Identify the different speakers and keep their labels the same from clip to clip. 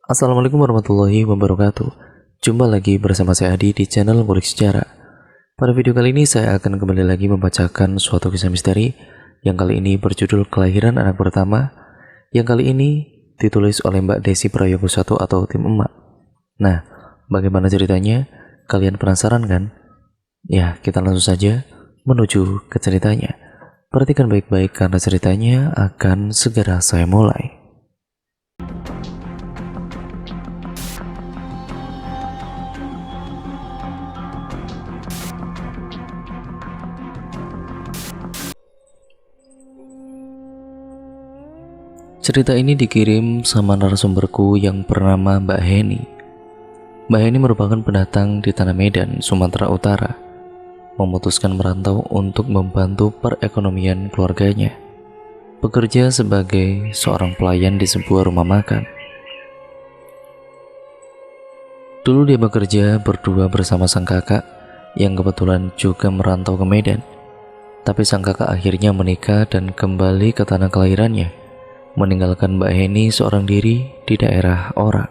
Speaker 1: Assalamualaikum warahmatullahi wabarakatuh. Jumpa lagi bersama saya Adi di channel Ngulik Sejarah. Pada video kali ini saya akan kembali lagi membacakan suatu kisah misteri yang kali ini berjudul Kelahiran Anak Pertama, yang kali ini ditulis oleh Mbak Desi Prayogo 1 atau tim emak. Nah, bagaimana ceritanya? Kalian penasaran kan? Ya, kita langsung saja menuju ke ceritanya. Perhatikan baik-baik karena ceritanya akan segera saya mulai. Cerita ini dikirim sama narasumberku yang bernama Mbak Heni. Mbak Heni merupakan pendatang di Tanah Medan, Sumatera Utara, memutuskan merantau untuk membantu perekonomian keluarganya. Bekerja sebagai seorang pelayan di sebuah rumah makan. Dulu dia bekerja berdua bersama sang kakak yang kebetulan juga merantau ke Medan. Tapi sang kakak akhirnya menikah dan kembali ke tanah kelahirannya, meninggalkan Mbak Heni seorang diri di daerah orang.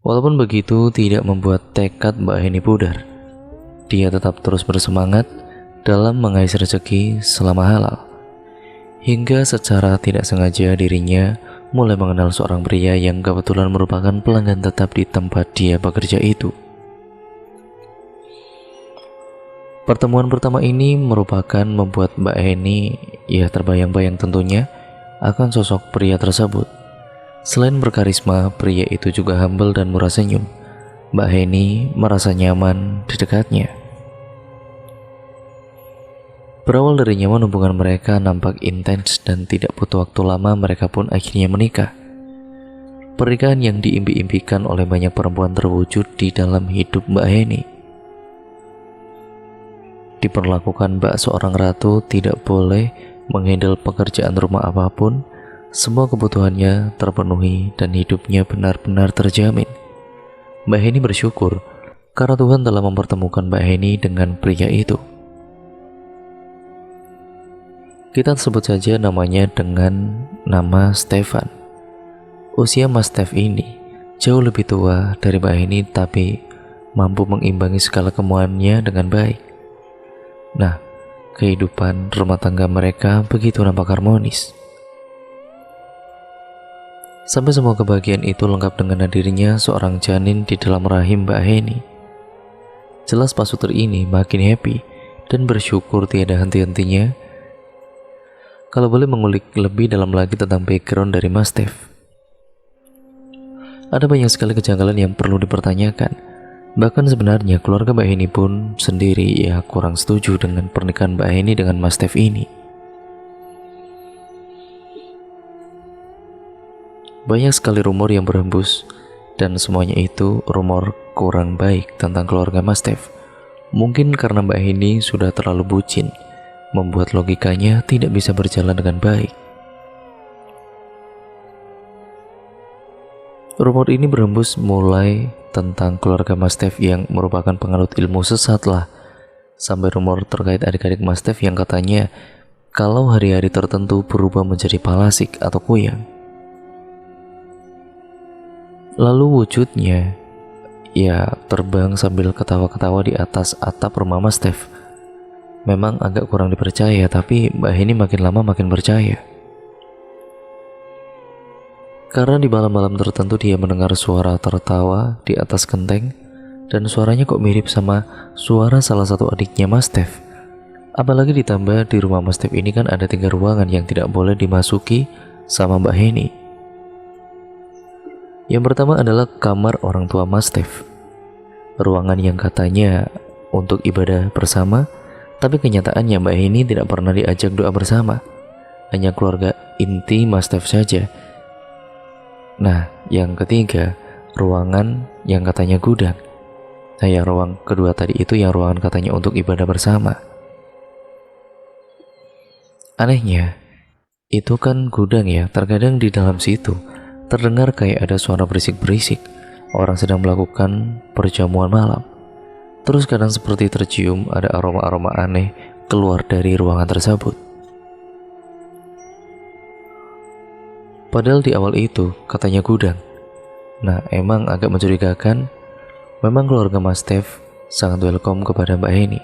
Speaker 1: Walaupun begitu tidak membuat tekad Mbak Heni pudar. Dia tetap terus bersemangat dalam mengais rezeki selama halal. Hingga secara tidak sengaja dirinya mulai mengenal seorang pria yang kebetulan merupakan pelanggan tetap di tempat dia bekerja itu. Pertemuan pertama ini merupakan membuat Mbak Heni terbayang-bayang tentunya akan sosok pria tersebut. Selain berkarisma, pria itu juga humble dan murah senyum. Mbak Heni merasa nyaman di dekatnya. Berawal dari nyaman, hubungan mereka nampak intens dan tidak butuh waktu lama mereka pun akhirnya menikah. Pernikahan yang diimpi-impikan oleh banyak perempuan terwujud di dalam hidup Mbak Heni. Diperlakukan Mbak seorang ratu, tidak boleh menghandle pekerjaan rumah apapun, semua kebutuhannya terpenuhi dan hidupnya benar-benar terjamin. Mbak Heni bersyukur karena Tuhan telah mempertemukan Mbak Heni dengan pria itu. Kita sebut saja namanya dengan nama Stefan. Usia Mas Stef ini jauh lebih tua dari Mbak Heni, tapi mampu mengimbangi segala kemauannya dengan baik. Nah, kehidupan rumah tangga mereka begitu nampak harmonis. Sampai semua kebahagiaan itu lengkap dengan hadirnya seorang janin di dalam rahim Mbak Heni. Jelas Pak Sutri ini makin happy dan bersyukur tiada henti-hentinya. Kalau boleh mengulik lebih dalam lagi tentang background dari Mas Stef, ada banyak sekali kejanggalan yang perlu dipertanyakan. Bahkan sebenarnya keluarga Mbak Heni pun sendiri kurang setuju dengan pernikahan Mbak Heni dengan Mas Stef ini. Banyak sekali rumor yang berhembus, dan semuanya itu rumor kurang baik tentang keluarga Mas Stef. Mungkin karena Mbak Heni sudah terlalu bucin, membuat logikanya tidak bisa berjalan dengan baik. Rumor ini berhembus mulai tentang keluarga Mas Stef yang merupakan penganut ilmu sesat lah, sampai rumor terkait adik-adik Mas Stef yang katanya kalau hari-hari tertentu berubah menjadi palasik atau kuyang. Lalu wujudnya terbang sambil ketawa-ketawa di atas atap rumah Mas Stef. Memang agak kurang dipercaya, tapi Mbak Heni makin lama makin percaya. Karena di malam-malam tertentu dia mendengar suara tertawa di atas genteng, dan suaranya kok mirip sama suara salah satu adiknya Mas Stef. Apalagi ditambah di rumah Mas Stef ini kan ada 3 ruangan yang tidak boleh dimasuki sama Mbak Heni. Yang pertama adalah kamar orang tua Mas Stef, ruangan yang katanya untuk ibadah bersama, tapi kenyataannya Mbak Heni tidak pernah diajak doa bersama, hanya keluarga inti Mas Stef saja. Nah, yang ketiga, ruangan yang katanya gudang. Nah, yang ruang kedua tadi itu yang ruangan katanya untuk ibadah bersama. Anehnya, itu kan gudang terkadang di dalam situ terdengar kayak ada suara berisik-berisik, orang sedang melakukan perjamuan malam. Terus kadang seperti tercium ada aroma-aroma aneh keluar dari ruangan tersebut. Padahal di awal itu katanya gudang. Nah, emang agak mencurigakan. Memang keluarga Mas Stef sangat welcome kepada Mbak Heni.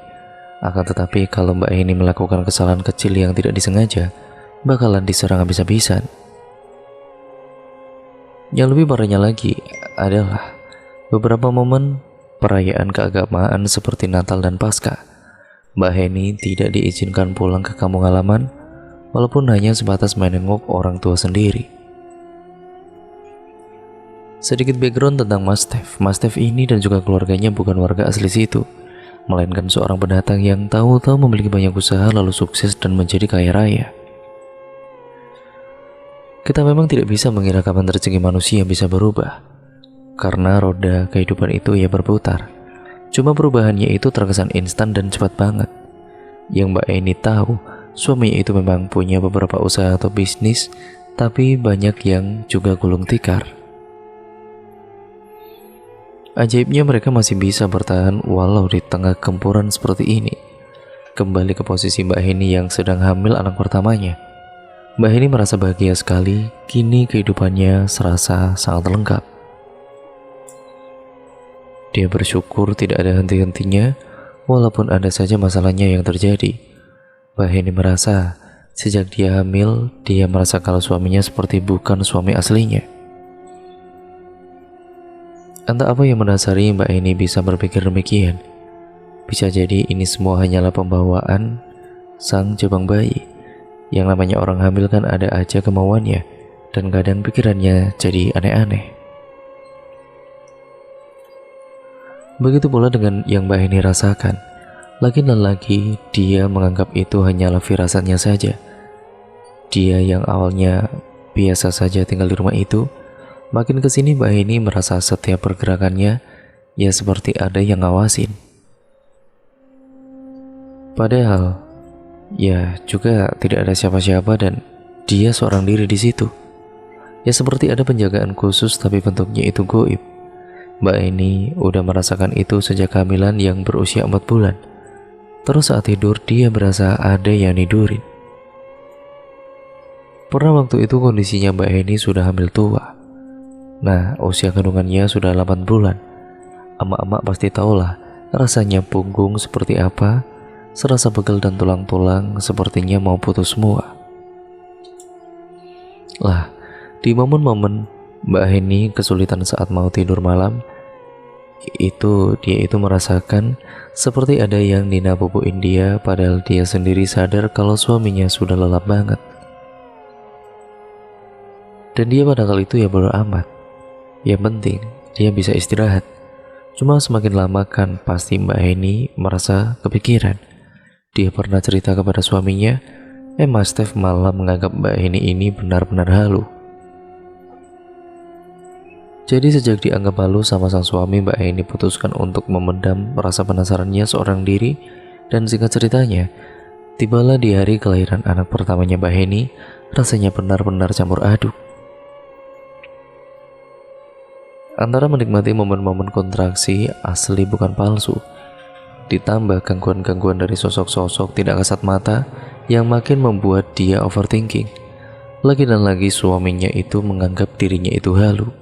Speaker 1: Akan tetapi kalau Mbak Heni melakukan kesalahan kecil yang tidak disengaja, bakalan diserang habis-habisan. Yang lebih parahnya lagi adalah beberapa momen perayaan keagamaan seperti Natal dan Paskah. Mbak Heni tidak diizinkan pulang ke kampung halaman, walaupun hanya sebatas menengok orang tua sendiri. Sedikit background tentang Mas Stef. Mas Stef ini dan juga keluarganya bukan warga asli situ, melainkan seorang pendatang yang tahu-tahu memiliki banyak usaha lalu sukses dan menjadi kaya raya. Kita memang tidak bisa mengira kapan rezeki manusia bisa berubah, karena roda kehidupan itu ya berputar. Cuma perubahannya itu terkesan instan dan cepat banget. Yang Mbak Eni tahu, suaminya itu memang punya beberapa usaha atau bisnis, tapi banyak yang juga gulung tikar. Ajaibnya mereka masih bisa bertahan walau di tengah gempuran seperti ini. Kembali ke posisi Mbak Heni yang sedang hamil anak pertamanya. Mbak Heni merasa bahagia sekali, kini kehidupannya serasa sangat lengkap. Dia bersyukur tidak ada henti-hentinya, walaupun ada saja masalahnya yang terjadi. Mbak Heni merasa, sejak dia hamil, dia merasa kalau suaminya seperti bukan suami aslinya. Entah apa yang mendasari Mbak Eni bisa berpikir demikian. Bisa jadi ini semua hanyalah pembawaan sang jabang bayi. Yang namanya orang hamil kan ada aja kemauannya, dan kadang pikirannya jadi aneh-aneh. Begitu pula dengan yang Mbak Eni rasakan. Lagi dan lagi dia menganggap itu hanyalah firasatnya saja. Dia yang awalnya biasa saja tinggal di rumah itu, makin kesini Mbak Heni merasa setiap pergerakannya ya seperti ada yang ngawasin. Padahal ya juga tidak ada siapa-siapa dan dia seorang diri di situ. Ya seperti ada penjagaan khusus tapi bentuknya itu goib. Mbak Heni udah merasakan itu sejak kehamilan yang berusia 4 bulan. Terus saat tidur dia berasa ada yang nidurin. Pernah waktu itu kondisinya Mbak Heni sudah hamil tua. Nah, usia kandungannya sudah 8 bulan. Emak-emak pasti tahulah rasanya punggung seperti apa, serasa pegel dan tulang-tulang sepertinya mau putus semua. Lah, di momen-momen Mbak Heni kesulitan saat mau tidur malam, dia itu merasakan seperti ada yang ninaboboin dia, padahal dia sendiri sadar kalau suaminya sudah lelap banget. Dan dia pada kali itu ya bodo amat. Yang penting dia bisa istirahat. Cuma semakin lama kan pasti Mbak Heni merasa kepikiran. Dia pernah cerita kepada suaminya, Mas Stef malah menganggap Mbak Heni ini benar-benar halu. Jadi sejak dianggap halu sama sang suami, Mbak Heni putuskan untuk memendam rasa penasarannya seorang diri. Dan singkat ceritanya, tibalah di hari kelahiran anak pertamanya Mbak Heni, rasanya benar-benar campur aduk. Antara menikmati momen-momen kontraksi asli bukan palsu, ditambah gangguan-gangguan dari sosok-sosok tidak kasat mata yang makin membuat dia overthinking. Lagi dan lagi suaminya itu menganggap dirinya itu halu.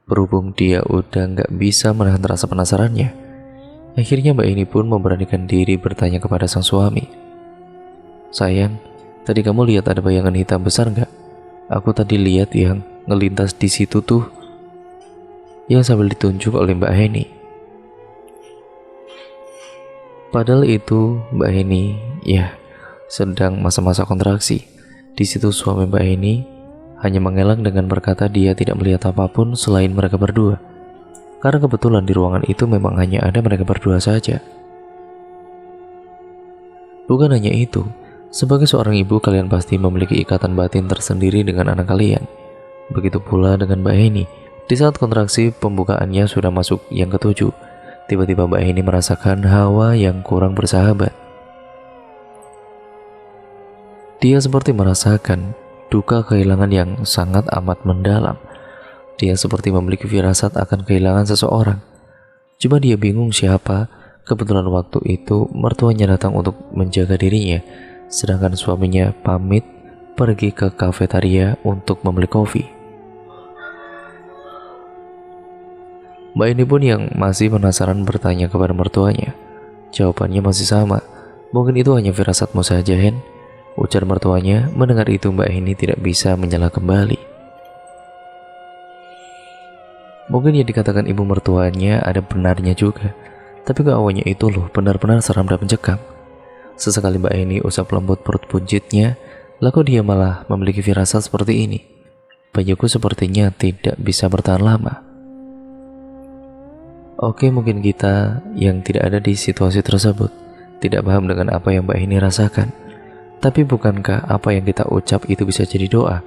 Speaker 1: Berhubung dia udah nggak bisa menahan rasa penasarannya, akhirnya Mbak Eni pun memberanikan diri bertanya kepada sang suami. Sayang, tadi kamu lihat ada bayangan hitam besar nggak? Aku tadi lihat yang ngelintas di situ tuh, yang sambil ditunjuk oleh Mbak Heni. Padahal itu Mbak Heni ya sedang masa-masa kontraksi. Di situ suami Mbak Heni hanya mengelak dengan berkata dia tidak melihat apapun selain mereka berdua. Karena kebetulan di ruangan itu memang hanya ada mereka berdua saja. Bukan hanya itu, sebagai seorang ibu kalian pasti memiliki ikatan batin tersendiri dengan anak kalian. Begitu pula dengan Mbak Heni. Di saat kontraksi pembukaannya sudah masuk yang ke-7, tiba-tiba Mbak Heni merasakan hawa yang kurang bersahabat. Dia seperti merasakan duka kehilangan yang sangat amat mendalam. Dia seperti memiliki firasat akan kehilangan seseorang. Cuma dia bingung siapa. Kebetulan waktu itu mertuanya datang untuk menjaga dirinya, sedangkan suaminya pamit pergi ke kafetaria untuk membeli kopi. Mbak ini pun yang masih penasaran bertanya kepada mertuanya. Jawabannya masih sama. Mungkin itu hanya firasatmu saja, Hen, ujar mertuanya. Mendengar itu, Mbak ini tidak bisa menyela kembali. Mungkin yang dikatakan ibu mertuanya ada benarnya juga, tapi keawanya itu loh benar-benar seram dan mencekam. Sesekali Mbak ini usap lembut perut buncitnya, lalu dia malah memiliki firasat seperti ini. Bayiku sepertinya tidak bisa bertahan lama. Oke, mungkin kita yang tidak ada di situasi tersebut tidak paham dengan apa yang Mbak ini rasakan. Tapi bukankah apa yang kita ucap itu bisa jadi doa?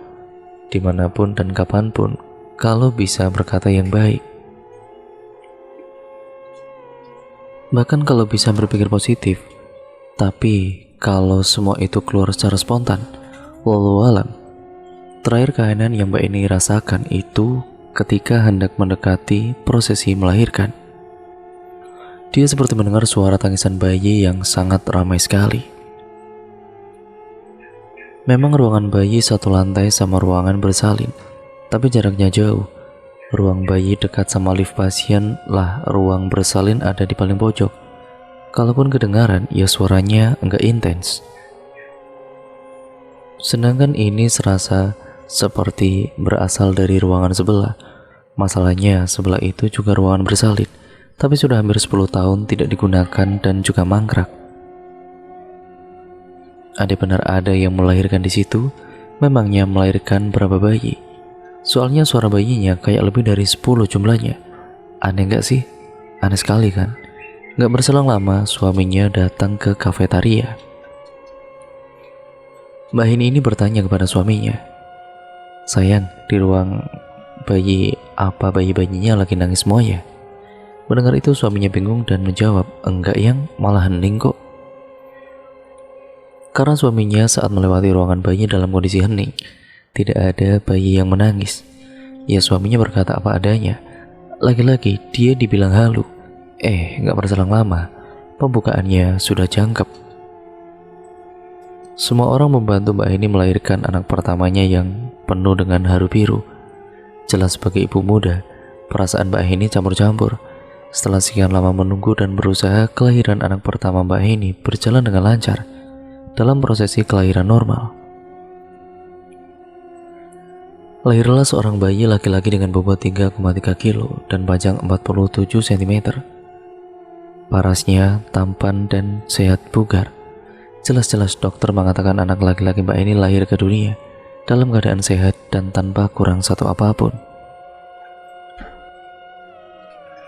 Speaker 1: Dimanapun dan kapanpun, kalau bisa berkata yang baik. Bahkan kalau bisa berpikir positif. Tapi kalau semua itu keluar secara spontan, wallahu alam. Terakhir kehenan yang Mbak ini rasakan itu ketika hendak mendekati prosesi melahirkan. Dia seperti mendengar suara tangisan bayi yang sangat ramai sekali. Memang ruangan bayi satu lantai sama ruangan bersalin, tapi jaraknya jauh. Ruang bayi dekat sama lift pasien lah, ruang bersalin ada di paling pojok. Kalaupun kedengaran, ya suaranya enggak intens. Sedangkan ini serasa seperti berasal dari ruangan sebelah. Masalahnya sebelah itu juga ruangan bersalin, tapi sudah hampir 10 tahun tidak digunakan dan juga mangkrak. Ada benar ada yang melahirkan di situ. Memangnya melahirkan berapa bayi? Soalnya suara bayinya kayak lebih dari 10 jumlahnya. Aneh gak sih? Aneh sekali kan? Gak berselang lama suaminya datang ke kafetaria. Mbak Hini ini bertanya kepada suaminya, "Sayang, di ruang bayi apa bayi-bayinya lagi nangis semua ya?" Mendengar itu suaminya bingung dan menjawab, "Enggak yang, malah hening kok." Karena suaminya saat melewati ruangan bayi dalam kondisi hening, tidak ada bayi yang menangis. Ya, suaminya berkata apa adanya. Lagi-lagi dia dibilang halu. Gak berselang lama, pembukaannya sudah jangkep. Semua orang membantu Mbak ini melahirkan anak pertamanya yang penuh dengan haru biru. Jelas sebagai ibu muda, perasaan Mbak ini campur-campur. Setelah sekian lama menunggu dan berusaha, kelahiran anak pertama Mbak ini berjalan dengan lancar dalam prosesi kelahiran normal. Lahirlah seorang bayi laki-laki dengan bobot 3,3 kilo dan panjang 47 cm. Parasnya tampan dan sehat bugar. Jelas-jelas dokter mengatakan anak laki-laki Mbak ini lahir ke dunia dalam keadaan sehat dan tanpa kurang satu apapun.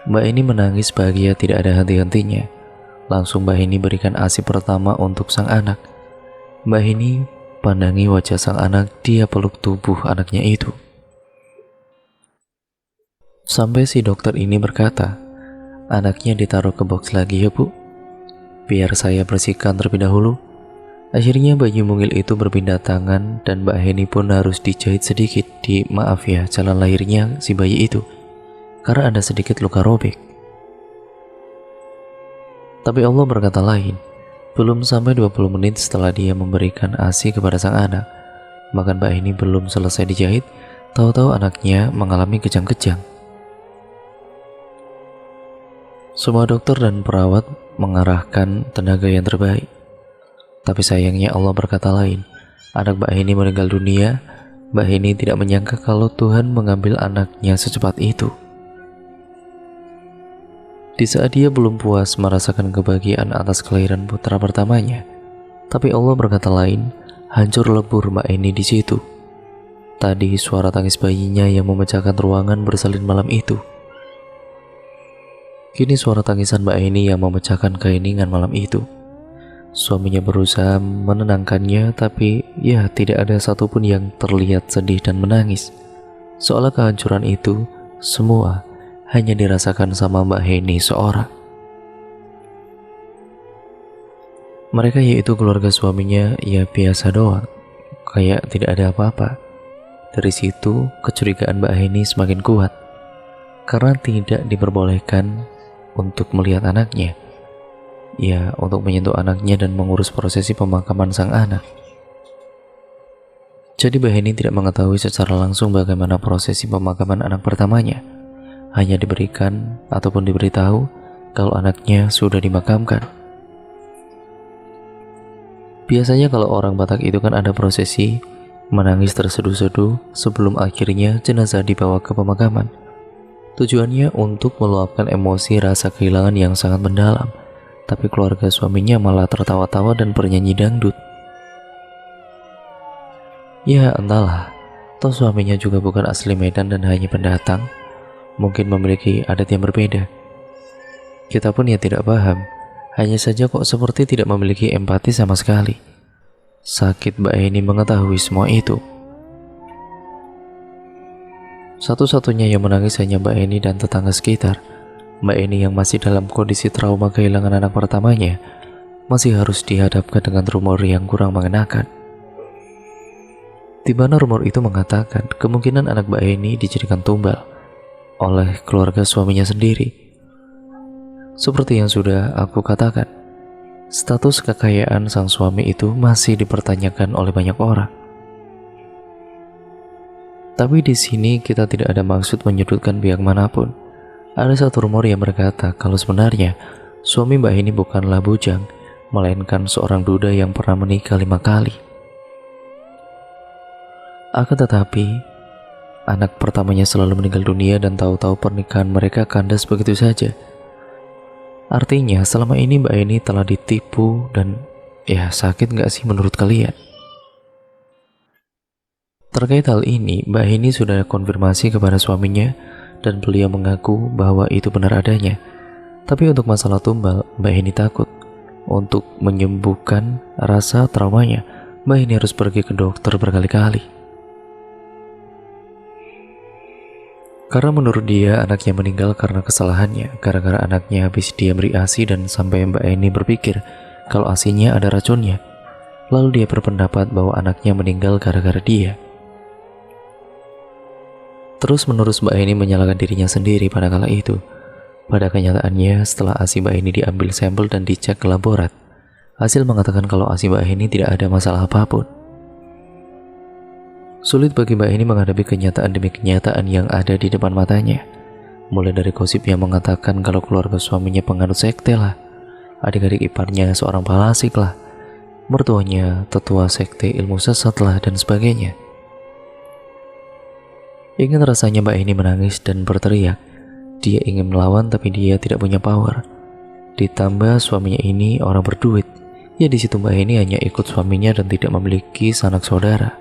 Speaker 1: Mbak ini menangis bahagia tidak ada henti-hentinya. Langsung Mbak ini berikan ASI pertama untuk sang anak. Mbak ini pandangi wajah sang anak, dia peluk tubuh anaknya itu. Sampai si dokter ini berkata, "Anaknya ditaruh ke box lagi ya Bu, biar saya bersihkan terlebih dahulu." Akhirnya bayi mungil itu berpindah tangan dan Mbak Heni pun harus dijahit sedikit di jalan lahirnya si bayi itu, karena ada sedikit luka robek. Tapi Allah berkata lain. Belum sampai 20 menit setelah dia memberikan ASI kepada sang anak, bahkan Mbak Heni belum selesai dijahit, tahu-tahu anaknya mengalami kejang-kejang. Semua dokter dan perawat mengarahkan tenaga yang terbaik. Tapi sayangnya Allah berkata lain. Anak Mbak Heni meninggal dunia. Mbak Heni tidak menyangka kalau Tuhan mengambil anaknya secepat itu. Di saat dia belum puas merasakan kebahagiaan atas kelahiran putra pertamanya, tapi Allah berkata lain, hancur lebur Mbak Heni di situ. Tadi suara tangis bayinya yang memecahkan ruangan bersalin malam itu. Kini suara tangisan Mbak Heni yang memecahkan keheningan malam itu. Suaminya berusaha menenangkannya, tapi ya tidak ada satupun yang terlihat sedih dan menangis. Seolah kehancuran itu semua hanya dirasakan sama Mbak Heni seorang. Mereka yaitu keluarga suaminya ya biasa doang, kayak tidak ada apa-apa. Dari situ kecurigaan Mbak Heni semakin kuat, karena tidak diperbolehkan untuk melihat anaknya, ya untuk menyentuh anaknya dan mengurus prosesi pemakaman sang anak. Jadi Mbak Heni tidak mengetahui secara langsung bagaimana prosesi pemakaman anak pertamanya. Hanya diberikan ataupun diberitahu kalau anaknya sudah dimakamkan. Biasanya kalau orang Batak itu kan ada prosesi menangis terseduh-seduh sebelum akhirnya jenazah dibawa ke pemakaman. Tujuannya untuk meluapkan emosi rasa kehilangan yang sangat mendalam. Tapi keluarga suaminya malah tertawa-tawa dan bernyanyi dangdut. Ya entahlah, toh suaminya juga bukan asli Medan dan hanya pendatang. Mungkin memiliki adat yang berbeda. Kita pun ya tidak paham. Hanya saja kok seperti tidak memiliki empati sama sekali. Sakit Mbak Heni mengetahui semua itu. Satu-satunya yang menangis hanya Mbak Heni dan tetangga sekitar. Mbak Heni yang masih dalam kondisi trauma kehilangan anak pertamanya masih harus dihadapkan dengan rumor yang kurang mengenakan. Di mana rumor itu mengatakan kemungkinan anak Mbak Heni dijadikan tumbal oleh keluarga suaminya sendiri. Seperti yang sudah aku katakan, status kekayaan sang suami itu masih dipertanyakan oleh banyak orang. Tapi di sini kita tidak ada maksud menyudutkan pihak manapun. Ada satu rumor yang berkata kalau sebenarnya suami Mbak Heni bukanlah bujang, melainkan seorang duda yang pernah menikah 5 kali. Akan tetapi, anak pertamanya selalu meninggal dunia dan tahu-tahu pernikahan mereka kandas begitu saja. Artinya selama ini Mbak Heni telah ditipu dan ya sakit gak sih menurut kalian? Terkait hal ini, Mbak Heni sudah konfirmasi kepada suaminya dan beliau mengaku bahwa itu benar adanya. Tapi untuk masalah tumbal, Mbak Heni takut. Untuk menyembuhkan rasa traumanya, Mbak Heni harus pergi ke dokter berkali-kali. Karena menurut dia anaknya meninggal karena kesalahannya, gara-gara anaknya habis dia beri ASI dan sampai Mbak Heni berpikir kalau ASInya ada racunnya. Lalu dia berpendapat bahwa anaknya meninggal gara-gara dia. Terus menerus Mbak Heni menyalahkan dirinya sendiri pada kala itu. Pada kenyataannya setelah ASI Mbak Heni diambil sampel dan dicek ke laborat, hasil mengatakan kalau ASI Mbak Heni tidak ada masalah apapun. Sulit bagi Mbak Heni menghadapi kenyataan demi kenyataan yang ada di depan matanya. Mulai dari gosip yang mengatakan kalau keluarga suaminya penganut sekte lah, adik-adik iparnya seorang palasik lah, mertuanya tetua sekte ilmu sesat lah, dan sebagainya. Ingin rasanya Mbak Heni menangis dan berteriak. Dia ingin melawan tapi dia tidak punya power. Ditambah suaminya ini orang berduit. Ya di situ Mbak Heni hanya ikut suaminya dan tidak memiliki sanak saudara.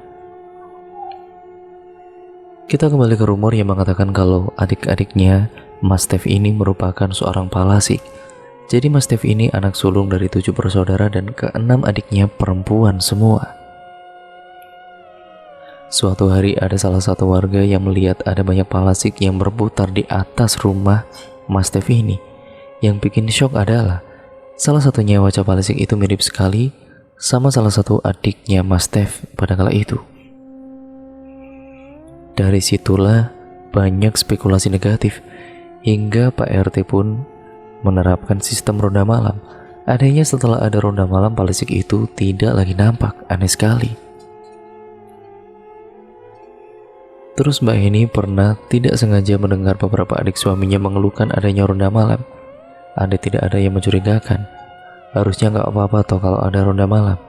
Speaker 1: Kita kembali ke rumor yang mengatakan kalau adik-adiknya Mas Stef ini merupakan seorang palasik. Jadi Mas Stef ini anak sulung dari 7 bersaudara dan ke-6 adiknya perempuan semua. Suatu hari ada salah satu warga yang melihat ada banyak palasik yang berputar di atas rumah Mas Stef ini. Yang bikin shock adalah salah satunya wajah palasik itu mirip sekali sama salah satu adiknya Mas Stef pada kala itu. Dari situlah banyak spekulasi negatif, hingga Pak RT pun menerapkan sistem ronda malam. Adanya setelah ada ronda malam, palasik itu tidak lagi nampak. Aneh sekali. Terus Mbak Heni pernah tidak sengaja mendengar beberapa adik suaminya mengeluhkan adanya ronda malam. Ada tidak ada yang mencurigakan. Harusnya nggak apa-apa toh kalau ada ronda malam,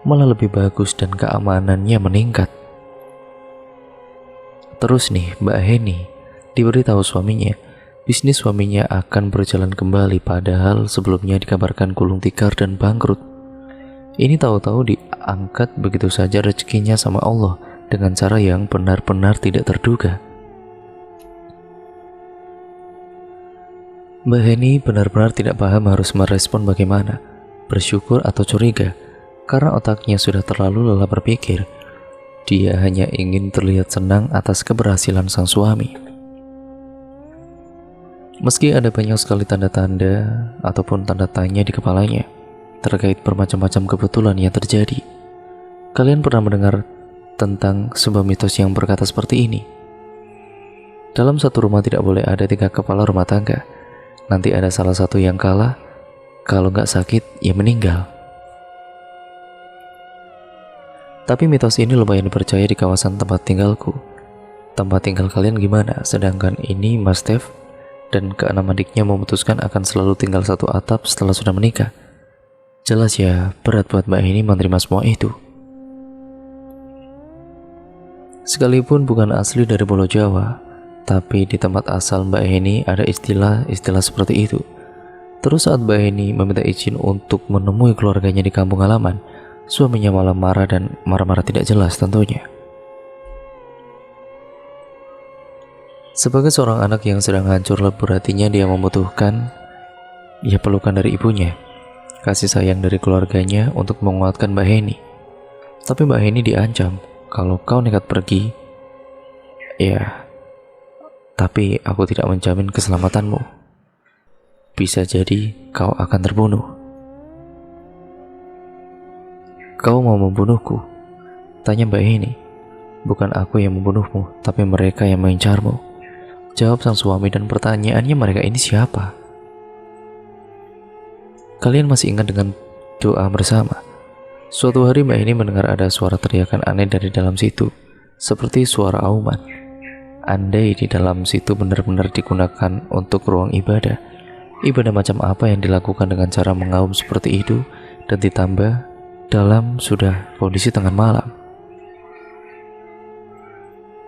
Speaker 1: malah lebih bagus dan keamanannya meningkat. Terus nih Mbak Heni diberitahu suaminya bisnis suaminya akan berjalan kembali, padahal sebelumnya dikabarkan gulung tikar dan bangkrut. Ini tahu-tahu diangkat begitu saja rezekinya sama Allah dengan cara yang benar-benar tidak terduga. Mbak Heni benar-benar tidak paham harus merespon bagaimana, bersyukur atau curiga, karena otaknya sudah terlalu lelah berpikir. Dia hanya ingin terlihat senang atas keberhasilan sang suami. Meski ada banyak sekali tanda-tanda ataupun tanda tanya di kepalanya terkait bermacam-macam kebetulan yang terjadi. Kalian pernah mendengar tentang sebuah mitos yang berkata seperti ini? Dalam satu rumah tidak boleh ada 3 kepala rumah tangga. Nanti ada salah satu yang kalah, kalau nggak sakit ya meninggal. Tapi mitos ini lumayan dipercaya di kawasan tempat tinggalku. Tempat tinggal kalian gimana? Sedangkan ini Mas Dev dan keenam adiknya memutuskan akan selalu tinggal satu atap setelah sudah menikah. Jelas ya, berat buat Mbak Heni menerima semua itu. Sekalipun bukan asli dari Pulau Jawa, tapi di tempat asal Mbak Heni ada istilah-istilah seperti itu. Terus saat Mbak Heni meminta izin untuk menemui keluarganya di kampung halaman, suaminya malah marah dan marah-marah tidak jelas tentunya. Sebagai seorang anak yang sedang hancur lebur hatinya, dia membutuhkan pelukan dari ibunya, kasih sayang dari keluarganya untuk menguatkan Mbak Heni. Tapi Mbak Heni diancam, kalau kau nekat pergi, tapi aku tidak menjamin keselamatanmu. Bisa jadi kau akan terbunuh. Kau mau membunuhku? Tanya Mbak Heni. Bukan aku yang membunuhmu, tapi mereka yang mengincarmu. Jawab sang suami, dan pertanyaannya, mereka ini siapa? Kalian masih ingat dengan doa bersama? Suatu hari Mbak Heni mendengar ada suara teriakan aneh dari dalam situ, seperti suara auman. Andai di dalam situ benar-benar digunakan untuk ruang ibadah, ibadah macam apa yang dilakukan dengan cara mengaum seperti itu, dan ditambah dalam sudah kondisi tengah malam.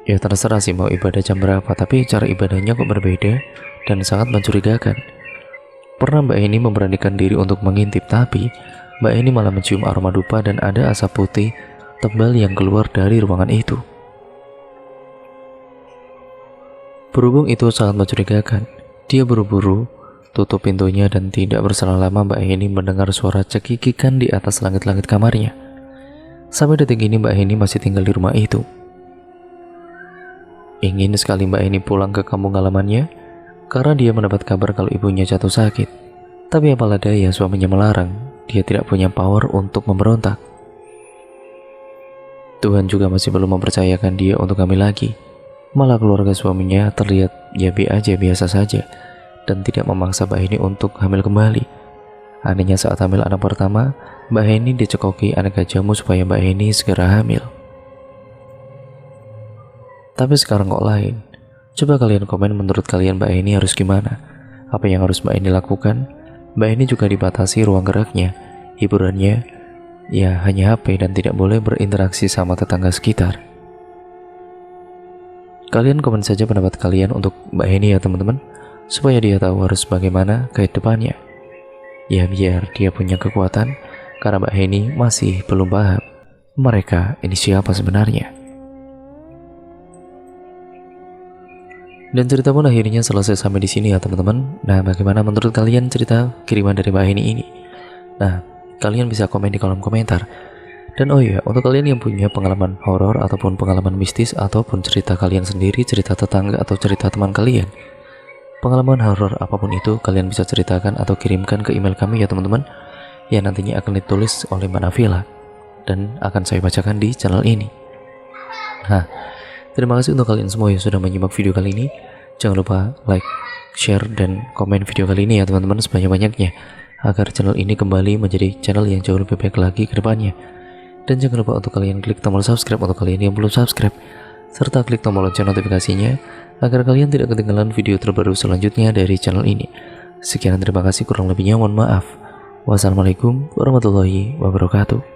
Speaker 1: Ya terserah sih mau ibadah jam berapa, tapi cara ibadahnya kok berbeda dan sangat mencurigakan. Pernah Mbak Heni memberanikan diri untuk mengintip, tapi Mbak Heni malah mencium aroma dupa dan ada asap putih tebal yang keluar dari ruangan itu. Berhubung itu sangat mencurigakan, dia buru-buru tutup pintunya dan tidak berselang lama Mbak Heni mendengar suara cekikikan di atas langit-langit kamarnya. Sampai detik ini Mbak Heni masih tinggal di rumah itu. Ingin sekali Mbak Heni pulang ke kampung halamannya karena dia mendapat kabar kalau ibunya jatuh sakit. Tapi apalah daya, suaminya melarang. Dia tidak punya power untuk memberontak. Tuhan juga masih belum mempercayakan dia untuk hamil lagi. Malah keluarga suaminya terlihat biasa saja dan tidak memaksa Mbak Heni untuk hamil kembali. Anehnya saat hamil anak pertama, Mbak Heni dicekoki aneka jamu supaya Mbak Heni segera hamil. Tapi sekarang kok lain. Coba kalian komen menurut kalian Mbak Heni harus gimana? Apa yang harus Mbak Heni lakukan? Mbak Heni juga dibatasi ruang geraknya. Hiburannya hanya HP dan tidak boleh berinteraksi sama tetangga sekitar. Kalian komen saja pendapat kalian untuk Mbak Heni ya teman-teman, supaya dia tahu harus bagaimana ke depannya. Ya biar dia punya kekuatan, karena Mbak Heni masih belum paham mereka ini siapa sebenarnya. Dan cerita pun akhirnya selesai sampai di sini ya teman-teman. Nah, bagaimana menurut kalian cerita kiriman dari Mbak Heni ini? Nah, kalian bisa komen di kolom komentar. Dan oh iya, untuk kalian yang punya pengalaman horor ataupun pengalaman mistis ataupun cerita kalian sendiri, cerita tetangga atau cerita teman kalian, pengalaman horor apapun itu kalian bisa ceritakan atau kirimkan ke email kami ya teman-teman, yang nantinya akan ditulis oleh Mbak Nafila dan akan saya bacakan di channel ini. Nah, terima kasih untuk kalian semua yang sudah menyimak video kali ini. Jangan lupa like, share, dan komen video kali ini ya teman-teman sebanyak-banyaknya, agar channel ini kembali menjadi channel yang jauh lebih baik lagi ke depannya. Dan jangan lupa untuk kalian klik tombol subscribe untuk kalian yang belum subscribe, serta klik tombol lonceng notifikasinya agar kalian tidak ketinggalan video terbaru selanjutnya dari channel ini. Sekian, terima kasih, kurang lebihnya mohon maaf. Wassalamualaikum warahmatullahi wabarakatuh.